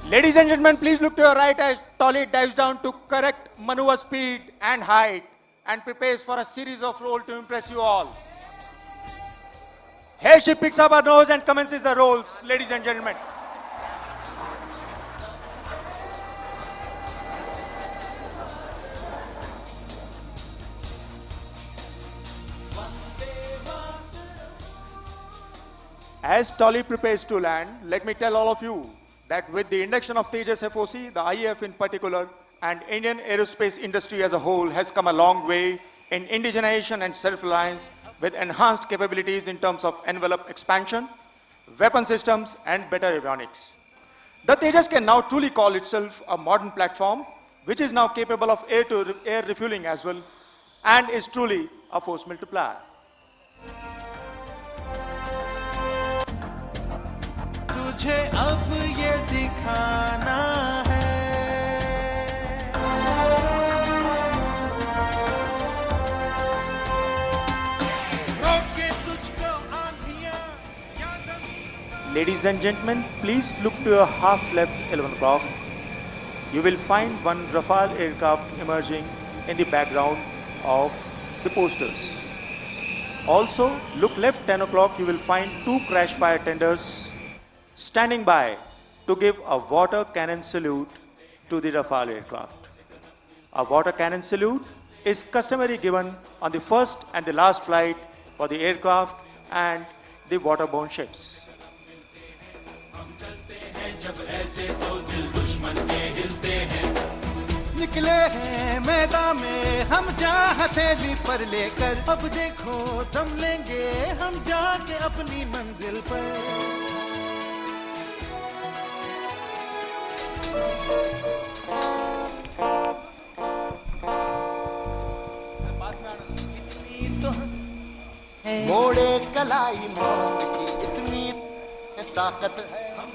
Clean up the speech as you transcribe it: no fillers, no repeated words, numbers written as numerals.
Ladies and gentlemen, please look to your right as Tolly dives down to correct maneuver speed and height and prepares for a series of rolls to impress you all. Here she picks up her nose and commences the rolls, ladies and gentlemen. As Tolly prepares to land, let me tell all of you that with the induction of Tejas FOC, the IAF in particular, and Indian aerospace industry as a whole has come a long way in indigenization and self-reliance with enhanced capabilities in terms of envelope expansion, weapon systems, and better avionics. The Tejas can now truly call itself a modern platform, which is now capable of air-to-air refueling as well, and is truly a force multiplier. तुझे अब ये दिखाना है रोके तुझको आंधियां या ज़मीन. Ladies and gentlemen, please look to your half left 11 o'clock. You will find one Rafale aircraft emerging in the background of the posters. Also, look left 10 o'clock, you will find two crash fire tenders standing by to give a water cannon salute to the Rafale aircraft. A water cannon salute is customary given on the first and the last flight for the aircraft and the waterborne ships. निकले हैं मैदान में हम जा हथेली पर लेकर अब देखो दम लेंगे हम जाके अपनी मंजिल पर मोड़े कलाई मौत की इतनी ताकत है हम